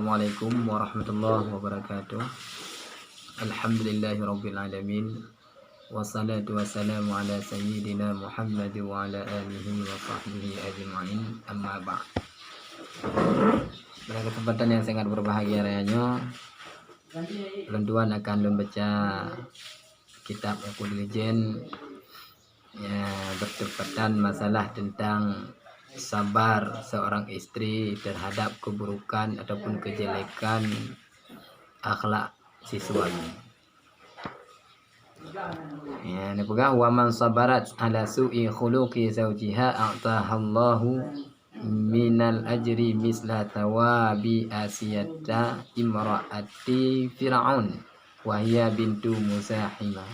Assalamualaikum warahmatullahi wabarakatuh. Alhamdulillahirabbil alamin. Wassalatu wassalamu ala sayyidina Muhammad wa ala alihi wa sahbihi ajma'in. Amma ba'd. Pada kesempatan yang sangat berbahagia rayanya, Lenduan akan membaca kitab Uqudul Jin bertepatan masalah tentang sabar seorang istri terhadap keburukan ataupun kejelekan akhlak si suami. Ini pegang wa man sabarat ala su'i khuluqi zawjiha a'tahallahu minal ajri misla thawabi asiyata imra'ati fir'aun wa hiya bintu musahimah.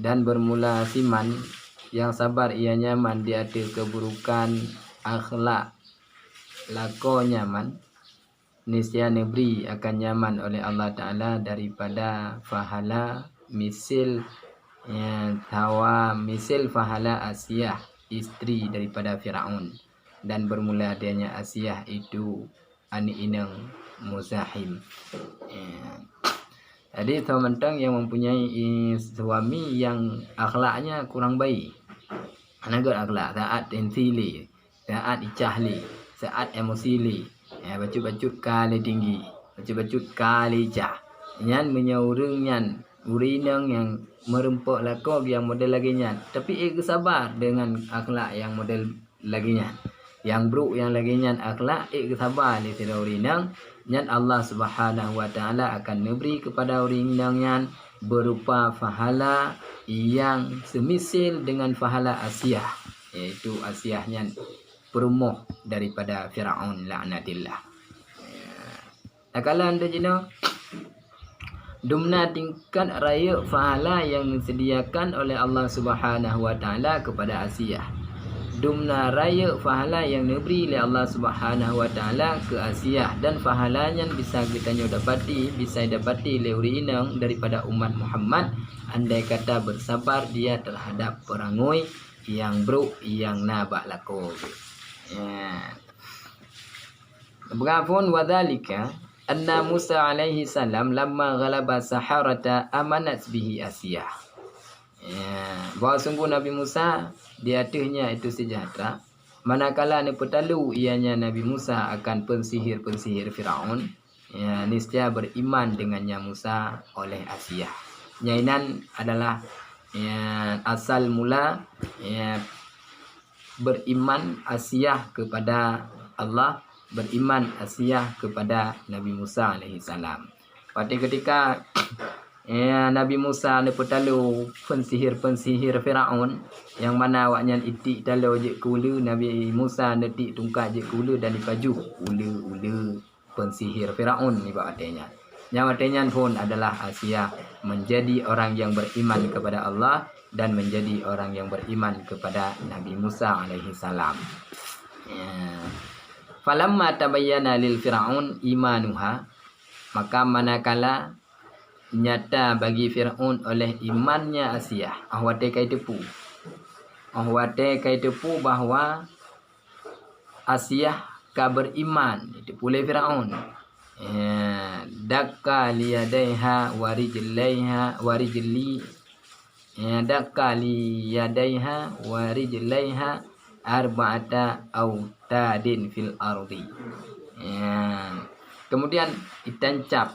Dan bermula siman yang sabar ia nyaman di atas keburukan akhlak lako nyaman, niscaya nebri akan nyaman oleh Allah Ta'ala daripada fahala misil misil fahala Asiyah, istri daripada Fir'aun. Dan bermula adanya Asiyah itu anak inang Muzahim. Jadi teman-teman yang mempunyai suami yang akhlaknya kurang baik, anagot akhlak saat tensili, saat icahli, saat emosili, bacut-bacut kali tinggi, bacut-bacut kali icah, nyan menyaurung nyan urinang yang merempok lakog yang model lagi nyan, tapi sabar dengan akhlak yang model lagi nyan, yang buruk yang lagi nyan akhlak sabar ni tidak urinang nyan. Allah Subhanahu wa Ta'ala akan memberi kepada urinang nyan berupa pahala yang semisil dengan pahala Asiyah, yaitu Asiyahnya perumuh daripada Fir'aun laknatillah. Kalau anda jina dumna tingkat raya pahala yang disediakan oleh Allah Subhanahu wa Ta'ala kepada Asiyah, dumna raya pahala yang diberi oleh Allah Subhanahu wa Ta'ala ke Asiyah, dan pahalanya bisa kita dapati, bisa dapati oleh inang daripada umat Muhammad andai kata bersabar dia terhadap perangai yang buruk yang nabak laku. Berapun wadhalika anna Musa alaihi salam lamma ghalaba saharata amanat bihi Asiyah. Bahawa sungguh Nabi Musa di atasnya itu sejahtera, manakala ni petalu ianya Nabi Musa akan pensihir-pensihir Firaun, niscaya beriman dengannya Musa oleh Asiyah. Nyainan adalah asal mula beriman Asiyah kepada Allah, beriman Asiyah kepada Nabi Musa alaihi salam. Pada ketika Nabi Musa ni petalu pensihir Firaun, yang mana awaknya itik talau je kula, Nabi Musa netik tungkat je kula dan dipaju ula pensihir Firaun ni buat artinya. Yang artinya pun adalah Asiyah menjadi orang yang beriman kepada Allah dan menjadi orang yang beriman kepada Nabi Musa alaihi salam. Falamma tabayyana lil Fir'aun imanuha, maka manakala nyata bagi Fir'aun oleh imannya Asiyah, ahwate kai tepu bahawa Asiyah ka beriman itu pula Fir'aun. Dakka liyadaiha warijlaiha arba'ata autadin fil ardi. Kemudian ditancap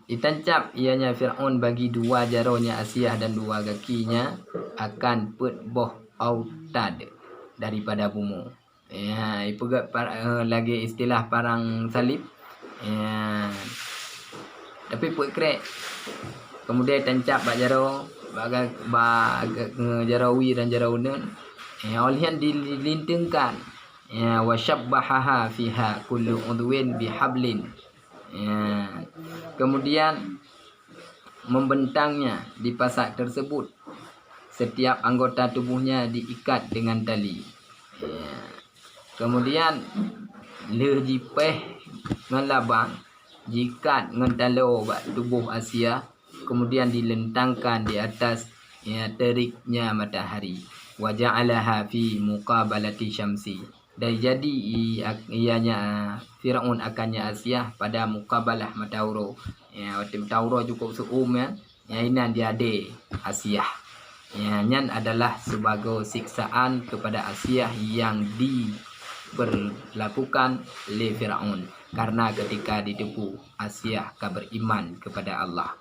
ditancap ianya Fir'aun bagi dua jaronya Asiyah dan dua kakinya akan boh autad daripada bumi. Ipegat lagi istilah parang salib. Tapi put krek. Kemudian tancap bak jaro jarawi dan jarawun. Olihan dilintungkan. Wa syabbahaha fiha kullu udwin bihablin. Kemudian membentangnya di pasak tersebut, setiap anggota tubuhnya diikat dengan tali. Kemudian lejipeh ngelabang jikat ngentalo tubuh Asiyah, kemudian dilentangkan di atas teriknya matahari. Wa ja'alaha fi muqabalati syamsi, dari jadi ianya Firaun akannya Asia pada mukabalah Matauro. Ya, waktu Matauro cukup suum ya. Ya ini dia de Asia. Ya, nyan adalah sebagai siksaan kepada Asia yang diberlakukan oleh Firaun karena ketika ditipu Asia beriman kepada Allah.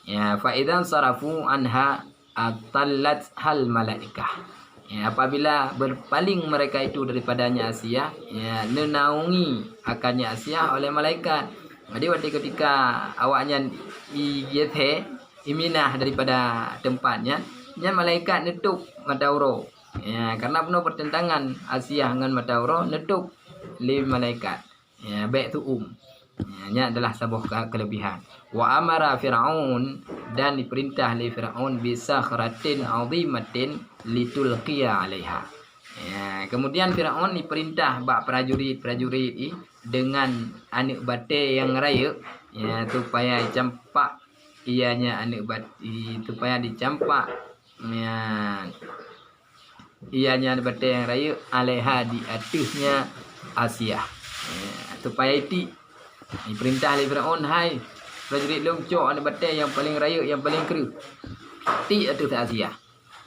Ya, fa idzan sarafu anha atallat hal malaikah. Ya, apabila berpaling mereka itu daripadanya Asia, ya, nenaungi akannya Asia oleh malaikat. Jadi waktu ketika awaknya iyethe iminah daripada tempatnya, nya malaikat netuk Matauro. Ya, karena penuh pertentangan Asia dengan Matauro netuk li malaikat. Ya, baik tu Ya, nya adalah sebuah kelebihan. Wa amara Fir'aun dan diperintah oleh Fir'aun bisa kharatin azimatin litulqiya 'alaiha. Ya, kemudian Fir'aun diperintah bak prajurit-prajurit dengan anak bate yang raya ya supaya campak ianya anak bate supaya dicampak ya ianya anak bate yang raya 'alaiha di atasnya Asia. Ya, supaya itu diperintah oleh Firaun, hai prajurit longcok anak batai yang paling raya, yang paling kera. Ti atas Asia.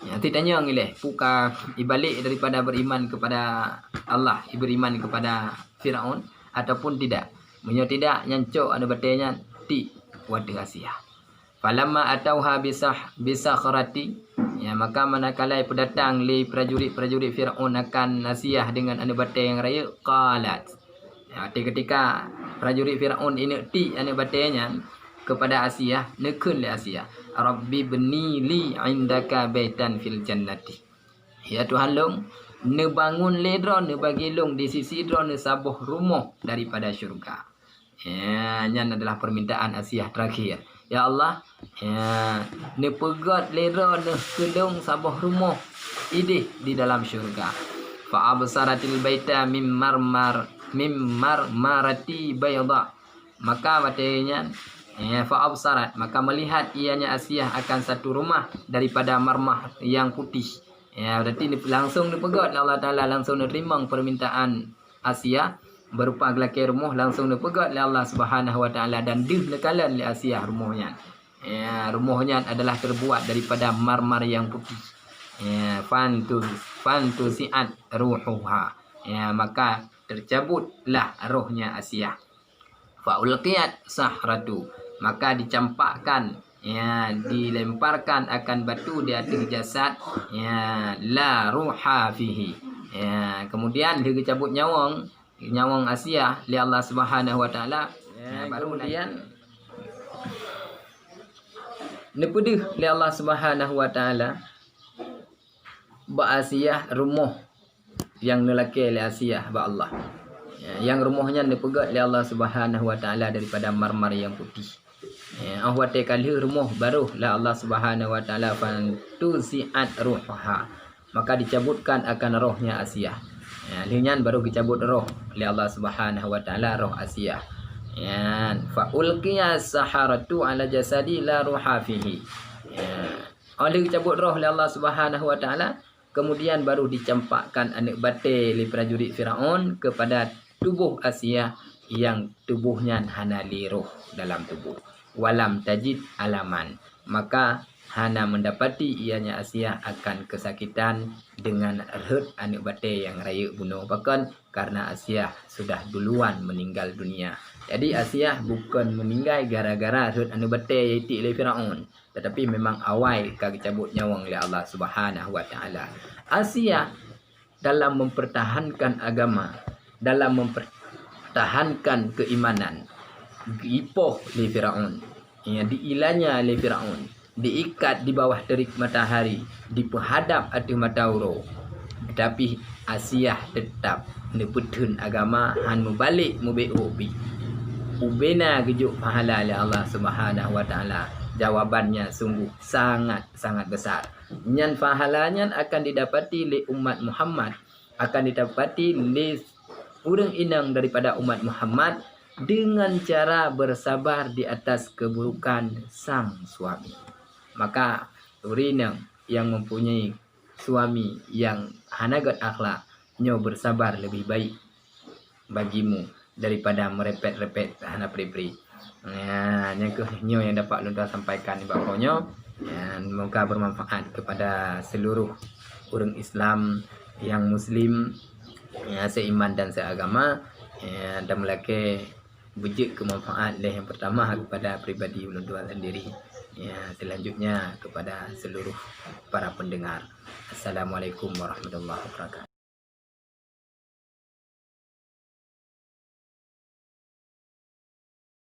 Ya, ti tanya ngileh, puka ibalik daripada beriman kepada Allah, beriman kepada Firaun ataupun tidak. Menyo tidak nyancok anak batainya ti wadah Asia. Falamma atauha bisa kharati. Ya, maka manakala pendatang li prajurit-prajurit Firaun akan Asia dengan anak batai yang raya, qalat. Ya, ketika prajurit Firaun ini ti anak batainya kepada Asia, nekun li Asia, Rabbi bni li indaka baitan fil jannati. Ya Tuhan long, ne bangun le dron, ne bagi long di sisi dron, ne sabuh rumah daripada syurga. Ya, nyan adalah permintaan Asia terakhir. Ya Allah, ya, ne pegat le dron, ne kedong sabuh rumah idih di dalam syurga. Fa absaratil baita mim marmarati bayda. Maka batainya fa absarat, maka melihat ianya Asia akan satu rumah daripada marmah yang putih. Ya, berarti langsung dipegat Allah Taala, langsung menerima permintaan Asia berupa gelaki rumah, langsung dipegat oleh Allah Subhanahu Wa Taala dan dilekalan oleh Asia rumahnya. Ya, rumahnya adalah terbuat daripada marmar yang putih. Ya, fantusiat ruhuha. Ya, maka tercabutlah rohnya Asia. Faulqiyat sahratu, maka dicampakkan, ya, dilemparkan akan batu di atas jasad, ya, la ruha fihi. Ya, kemudian dia cabut nyawang Asia li Allah Subhanahu Wa Taala. Ya, baru kemudian nepedih li Allah Subhanahu Wa Taala ba Asia rumah yang nelaki li Asia ba Allah. Ya, yang rumahnya dipegat oleh Allah Subhanahu Wa Taala daripada marmar yang putih. Ya, awat kali rumah baru lah Allah Subhanahu Wa Taala fantusiat ruhha, maka dicabutkan akan rohnya Asia. Ya, linyan baru dicabut roh oleh Allah Subhanahu Wa Taala, roh Asia. Ya, fa ulqiya saharatu ala jasadi la ruha fihi. Ya, oleh dicabut roh oleh Allah Subhanahu Wa Taala, kemudian baru dicampakkan anak batai li prajurit Firaun kepada tubuh Asia yang tubuhnya hana liruh dalam tubuh. Walam tajid alaman, maka hana mendapati ianya Asia akan kesakitan dengan erhut anak batai yang raya bunuh bahkan karena Asia sudah duluan meninggal dunia. Jadi Asia bukan meninggal gara-gara erhut anak batai iaitu oleh Firaun, tetapi memang awal kaki cabut nyawang oleh Allah Subhanahu Wa Taala. Asia dalam mempertahankan agama, dalam mempertahankan keimanan, diipoh oleh Firaun, ya, diilanya oleh Firaun, diikat di bawah terik matahari, dipenghadap atas Matauro, tetapi Asia tetap neputun agama han membalik mubi ubena gejuk pahala oleh Allah Subhanahu Wa Taala. Jawabannya sungguh sangat besar. Nyan pahalanya akan didapati oleh umat Muhammad, akan didapati oleh orang inang daripada umat Muhammad dengan cara bersabar di atas keburukan sang suami. Maka urinang yang mempunyai suami yang hanagat akhlak, nyo bersabar lebih baik bagimu daripada merepet-repet hana pri-pri. Ya, nyo yang dapat Lunta sampaikan di bawahnya. Ya, semoga bermanfaat kepada seluruh orang Islam yang Muslim, ya, seiman dan seagama, ya, dan melaki bujik kemanfaat yang pertama kepada pribadi ulun tua sendiri, ya, selanjutnya kepada seluruh para pendengar. Assalamualaikum warahmatullahi wabarakatuh.